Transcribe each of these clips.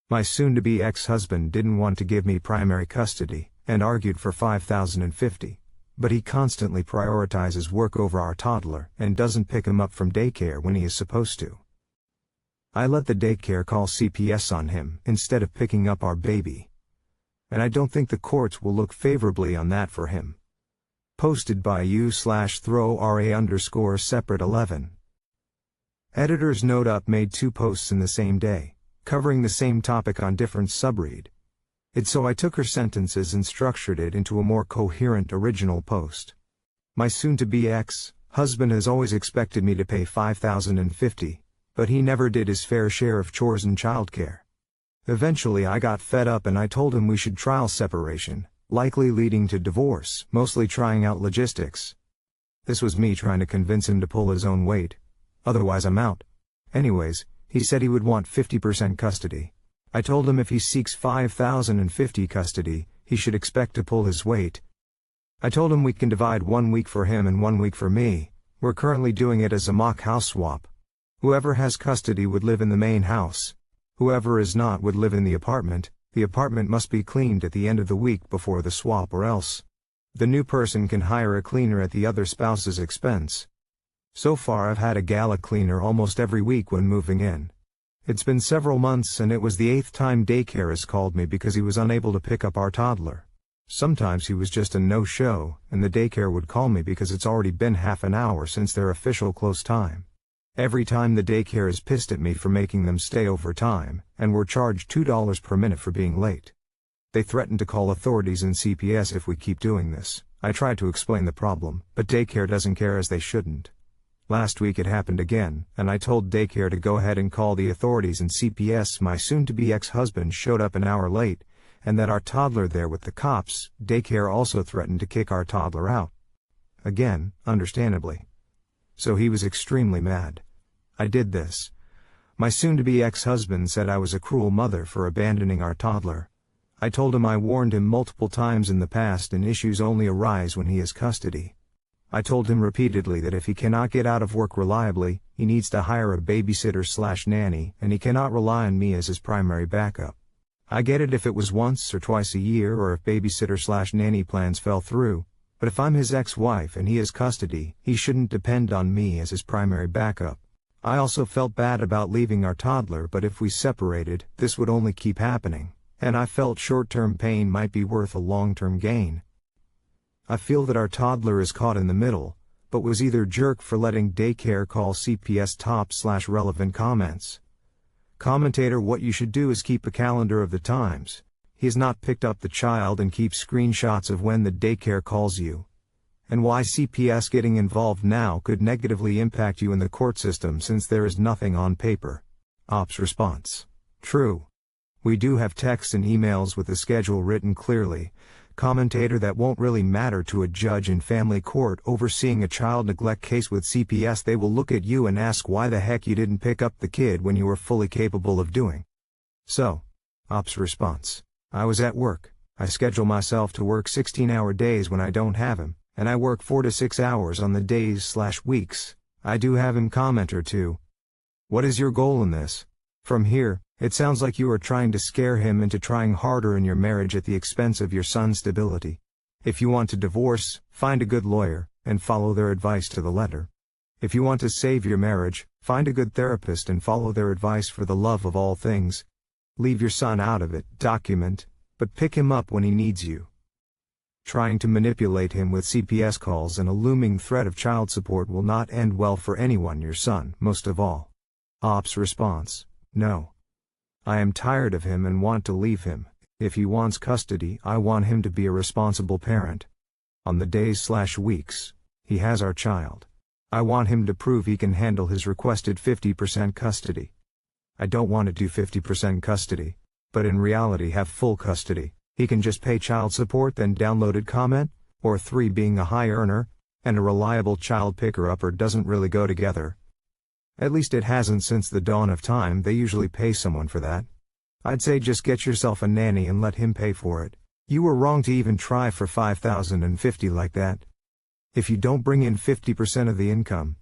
My soon-to-be ex-husband didn't want to give me primary custody, and argued for $5,050, but he constantly prioritizes work over our toddler and doesn't pick him up from daycare when he is supposed to. I let the daycare call CPS on him instead of picking up our baby. And I don't think the courts will look favorably on that for him. Posted by u/throw_ra_separate11. Editor's note: Up made 2 posts in the same day, covering the same topic on different subread. So I took her sentences and structured it into a more coherent original post. My soon-to-be ex-husband has always expected me to pay $5,050, but he never did his fair share of chores and childcare. Eventually I got fed up and I told him we should trial separation, likely leading to divorce, mostly trying out logistics. This was me trying to convince him to pull his own weight. Otherwise I'm out. Anyways, he said he would want 50% custody. I told him if he seeks $5,050 custody, he should expect to pull his weight. I told him we can divide 1 week for him and 1 week for me. We're currently doing it as a mock house swap. Whoever has custody would live in the main house. Whoever is not would live in the apartment. The apartment must be cleaned at the end of the week before the swap, or else the new person can hire a cleaner at the other spouse's expense. So far I've had a gala cleaner almost every week when moving in. It's been several months and it was the 8th time daycare has called me because he was unable to pick up our toddler. Sometimes he was just a no-show, and the daycare would call me because it's already been half an hour since their official close time. Every time the daycare is pissed at me for making them stay overtime, and we're charged $2 per minute for being late. They threaten to call authorities and CPS if we keep doing this. I tried to explain the problem, but daycare doesn't care, as they shouldn't. Last week it happened again, and I told daycare to go ahead and call the authorities and CPS. My soon-to-be ex-husband showed up an hour late, and that our toddler there with the cops. Daycare also threatened to kick our toddler out. Again, understandably. So he was extremely mad. I did this. My soon-to-be ex-husband said I was a cruel mother for abandoning our toddler. I told him I warned him multiple times in the past and issues only arise when he has custody. I told him repeatedly that if he cannot get out of work reliably, he needs to hire a babysitter/nanny, and he cannot rely on me as his primary backup. I get it if it was once or twice a year, or if babysitter/nanny plans fell through, but if I'm his ex-wife and he has custody, he shouldn't depend on me as his primary backup. I also felt bad about leaving our toddler, but if we separated, this would only keep happening, and I felt short-term pain might be worth a long-term gain. I feel that our toddler is caught in the middle, but was either jerk for letting daycare call CPS. Top/relevant comments. Commentator: What you should do is keep a calendar of the times he has not picked up the child and keep screenshots of when the daycare calls you. And why CPS getting involved now could negatively impact you in the court system since there is nothing on paper. Ops response: True. We do have texts and emails with the schedule written clearly. Commentator: That won't really matter to a judge in family court overseeing a child neglect case with CPS. They will look at you and ask why the heck you didn't pick up the kid when you were fully capable of doing so. Ops response: I was at work. I schedule myself to work 16-hour days when I don't have him, and I work 4 to 6 hours on the days/weeks I do have him. Commenter 2: What is your goal in this? From here, it sounds like you are trying to scare him into trying harder in your marriage at the expense of your son's stability. If you want to divorce, find a good lawyer, and follow their advice to the letter. If you want to save your marriage, find a good therapist and follow their advice for the love of all things. Leave your son out of it, document, but pick him up when he needs you. Trying to manipulate him with CPS calls and a looming threat of child support will not end well for anyone, your son most of all. Ops response: No. I am tired of him and want to leave him. If he wants custody, I want him to be a responsible parent. On the days/weeks he has our child, I want him to prove he can handle his requested 50% custody. I don't want to do 50% custody, but in reality have full custody. He can just pay child support then downloaded comment, or 3 being a high earner, and a reliable child picker-upper doesn't really go together. At least it hasn't since the dawn of time. They usually pay someone for that. I'd say just get yourself a nanny and let him pay for it. You were wrong to even try for $5,050 like that. If you don't bring in 50% of the income,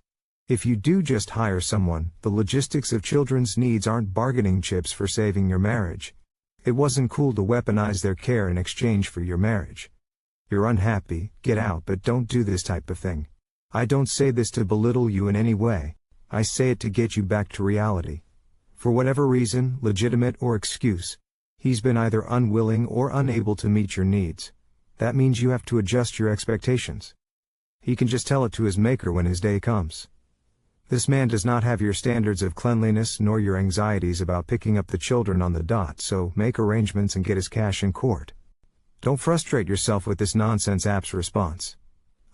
If you do just hire someone, the logistics of children's needs aren't bargaining chips for saving your marriage. It wasn't cool to weaponize their care in exchange for your marriage. You're unhappy, get out, but don't do this type of thing. I don't say this to belittle you in any way. I say it to get you back to reality. For whatever reason, legitimate or excuse, he's been either unwilling or unable to meet your needs. That means you have to adjust your expectations. He can just tell it to his maker when his day comes. This man does not have your standards of cleanliness nor your anxieties about picking up the children on the dot, so make arrangements and get his cash in court. Don't frustrate yourself with this nonsense app's response.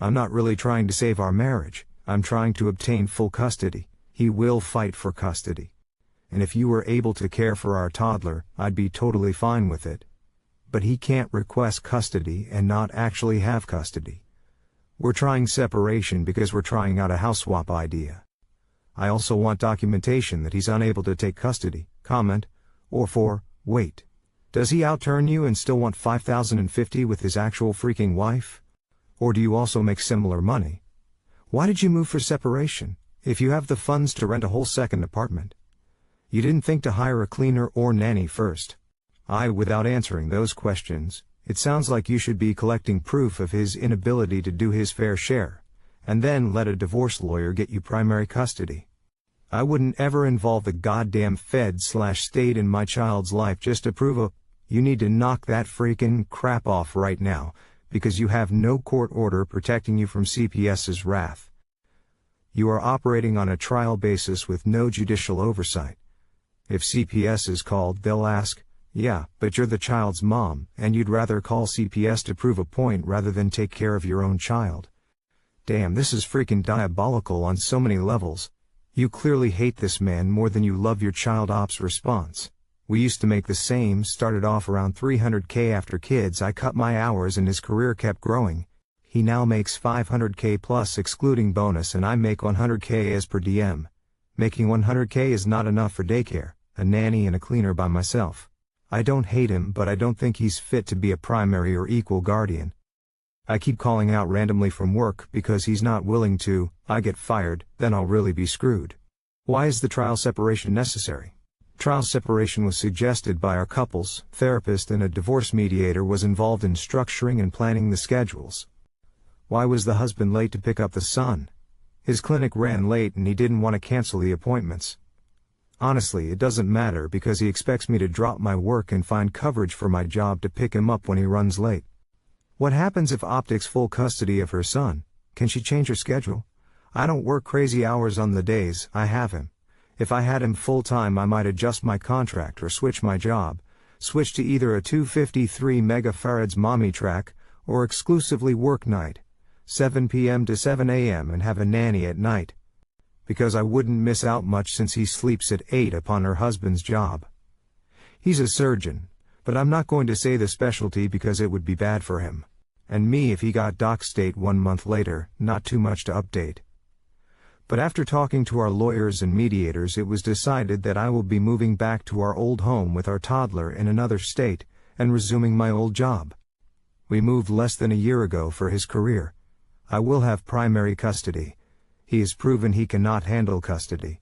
I'm not really trying to save our marriage, I'm trying to obtain full custody. He will fight for custody. And if you were able to care for our toddler, I'd be totally fine with it. But he can't request custody and not actually have custody. We're trying separation because we're trying out a house swap idea. I also want documentation that he's unable to take custody, wait. Does he outturn you and still want $5,050 with his actual freaking wife? Or do you also make similar money? Why did you move for separation, if you have the funds to rent a whole second apartment? You didn't think to hire a cleaner or nanny first. Without answering those questions, it sounds like you should be collecting proof of his inability to do his fair share, and then let a divorce lawyer get you primary custody. I wouldn't ever involve the goddamn Fed/state in my child's life just to prove you need to knock that freaking crap off right now, because you have no court order protecting you from CPS's wrath. You are operating on a trial basis with no judicial oversight. If CPS is called, they'll ask, yeah, but you're the child's mom, and you'd rather call CPS to prove a point rather than take care of your own child. Damn, this is freaking diabolical on so many levels. You clearly hate this man more than you love your child. Ops response. We used to make the same, started off around $300K after kids. I cut my hours and his career kept growing. He now makes $500K plus excluding bonus, and I make $100K as per diem. Making $100K is not enough for daycare, a nanny and a cleaner by myself. I don't hate him, but I don't think he's fit to be a primary or equal guardian. I keep calling out randomly from work because he's not willing to. I get fired, then I'll really be screwed. Why is the trial separation necessary? Trial separation was suggested by our couples therapist, and a divorce mediator was involved in structuring and planning the schedules. Why was the husband late to pick up the son? His clinic ran late and he didn't want to cancel the appointments. Honestly, it doesn't matter because he expects me to drop my work and find coverage for my job to pick him up when he runs late. What happens if Optic's full custody of her son? Can she change her schedule? I don't work crazy hours on the days I have him. If I had him full-time, I might adjust my contract or switch my job, switch to either a 253 megafarads mommy track, or exclusively work night, 7 p.m. to 7 a.m. and have a nanny at night. Because I wouldn't miss out much since he sleeps at 8 upon her husband's job. He's a surgeon, but I'm not going to say the specialty because it would be bad for him. And me if he got doc state 1 month later, not too much to update. But after talking to our lawyers and mediators, it was decided that I will be moving back to our old home with our toddler in another state, and resuming my old job. We moved less than a year ago for his career. I will have primary custody. He has proven he cannot handle custody.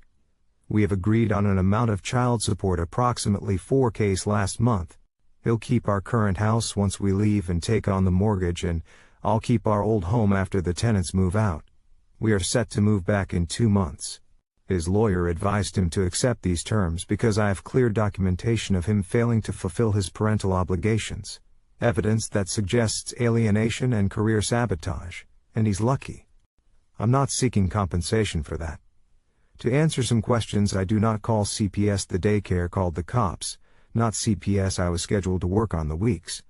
We have agreed on an amount of child support, approximately $4K last month. He'll keep our current house once we leave and take on the mortgage, and I'll keep our old home after the tenants move out. We are set to move back in 2 months. His lawyer advised him to accept these terms because I have clear documentation of him failing to fulfill his parental obligations, evidence that suggests alienation and career sabotage, and he's lucky. I'm not seeking compensation for that. To answer some questions, I do not call CPS. The daycare called the cops, not CPS. I was scheduled to work on the weeks.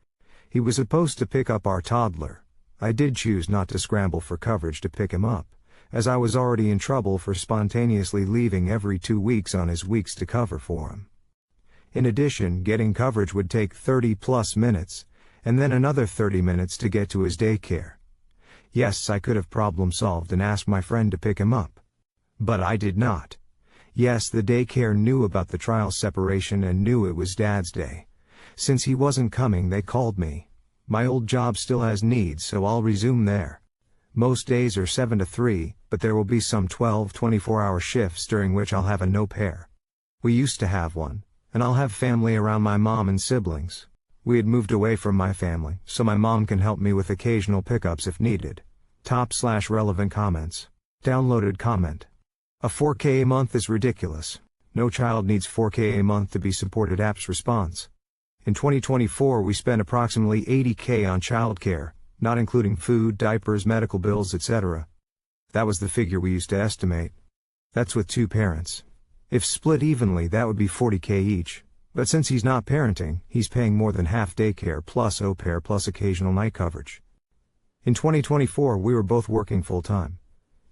He was supposed to pick up our toddler. I did choose not to scramble for coverage to pick him up, as I was already in trouble for spontaneously leaving every 2 weeks on his weeks to cover for him. In addition, getting coverage would take 30+ minutes, and then another 30 minutes to get to his daycare. Yes, I could have problem solved and asked my friend to pick him up. But I did not. Yes, the daycare knew about the trial separation and knew it was Dad's day. Since he wasn't coming, they called me. My old job still has needs, so I'll resume there. Most days are 7 to 3, but there will be some 12, 24-hour shifts during which I'll have a no pair. We used to have one, and I'll have family around my mom and siblings. We had moved away from my family, so my mom can help me with occasional pickups if needed. Top/relevant comments. Downloaded comment. A 4K a month is ridiculous. No child needs 4K a month to be supported. Apps response. In 2024 we spent approximately $80K on childcare, not including food, diapers, medical bills, etc. That was the figure we used to estimate. That's with 2 parents. If split evenly that would be $40K each, but since he's not parenting, he's paying more than half daycare plus au pair plus occasional night coverage. In 2024 we were both working full-time.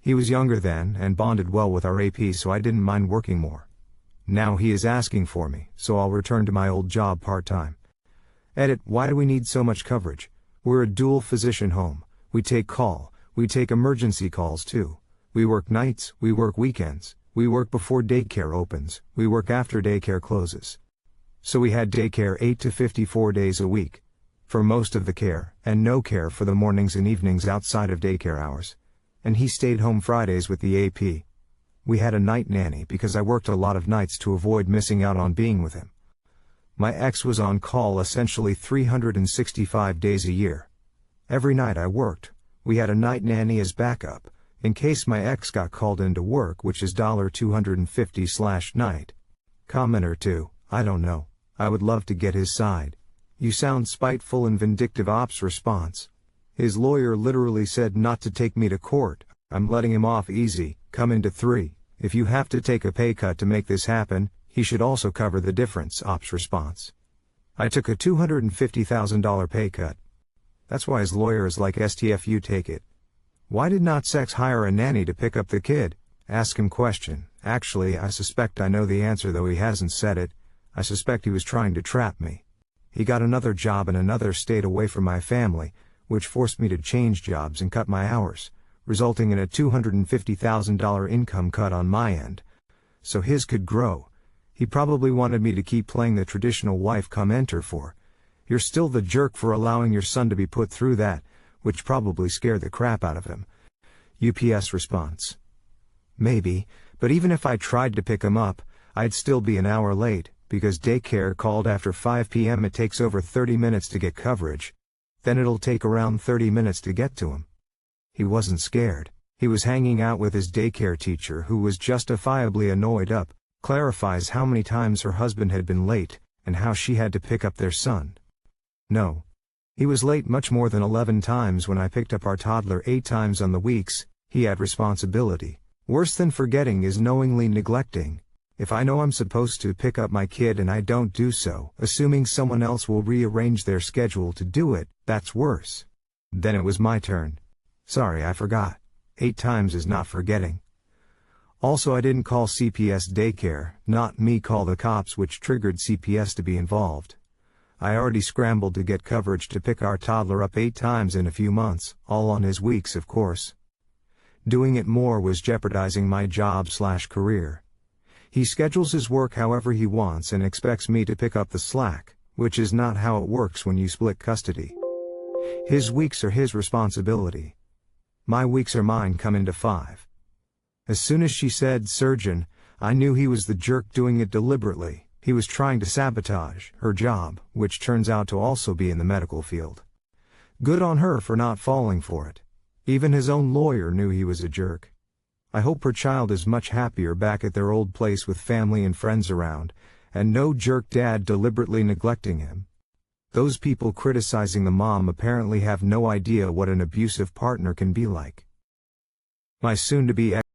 He was younger then and bonded well with our AP, so I didn't mind working more. Now he is asking for me, so I'll return to my old job part-time. Edit. Why do we need so much coverage? We're a dual physician home. We take emergency calls too. We work nights, we work weekends, we work before daycare opens, we work after daycare closes. So we had daycare 8 to 54 days a week, for most of the care, and no care for the mornings and evenings outside of daycare hours. And he stayed home Fridays with the AP. We had a night nanny because I worked a lot of nights to avoid missing out on being with him. My ex was on call essentially 365 days a year. Every night I worked, we had a night nanny as backup, in case my ex got called into work, which is $250/night. Commenter 2, I don't know, I would love to get his side. You sound spiteful and vindictive. Ops response. His lawyer literally said not to take me to court, I'm letting him off easy, come into 3. If you have to take a pay cut to make this happen, he should also cover the difference. Ops response. I took a $250,000 pay cut. That's why his lawyer is like, STFU, take it. Why did not sex hire a nanny to pick up the kid? Ask him question. Actually, I suspect I know the answer, though he hasn't said it. I suspect he was trying to trap me. He got another job in another state away from my family, which forced me to change jobs and cut my hours, resulting in a $250,000 income cut on my end. So his could grow. He probably wanted me to keep playing the traditional wife come enter for. You're still the jerk for allowing your son to be put through that, which probably scared the crap out of him. UPS response. Maybe, but even if I tried to pick him up, I'd still be an hour late, because daycare called after 5 p.m. It takes over 30 minutes to get coverage. Then it'll take around 30 minutes to get to him. He wasn't scared. He was hanging out with his daycare teacher, who was justifiably annoyed. Up clarifies how many times her husband had been late, and how she had to pick up their son. No. He was late much more than 11 times when I picked up our toddler 8 times on the weeks. He had responsibility. Worse than forgetting is knowingly neglecting. If I know I'm supposed to pick up my kid and I don't do so, assuming someone else will rearrange their schedule to do it, that's worse. Then it was my turn. Sorry, I forgot. 8 times is not forgetting. Also, I didn't call CPS daycare, not me call the cops, which triggered CPS to be involved. I already scrambled to get coverage to pick our toddler up 8 times in a few months, all on his weeks, of course. Doing it more was jeopardizing my job/career. He schedules his work however he wants and expects me to pick up the slack, which is not how it works when you split custody. His weeks are his responsibility. My weeks are mine. Come into 5. As soon as she said surgeon, I knew he was the jerk doing it deliberately. He was trying to sabotage her job, which turns out to also be in the medical field. Good on her for not falling for it. Even his own lawyer knew he was a jerk. I hope her child is much happier back at their old place with family and friends around, and no jerk dad deliberately neglecting him. Those people criticizing the mom apparently have no idea what an abusive partner can be like. My soon-to-be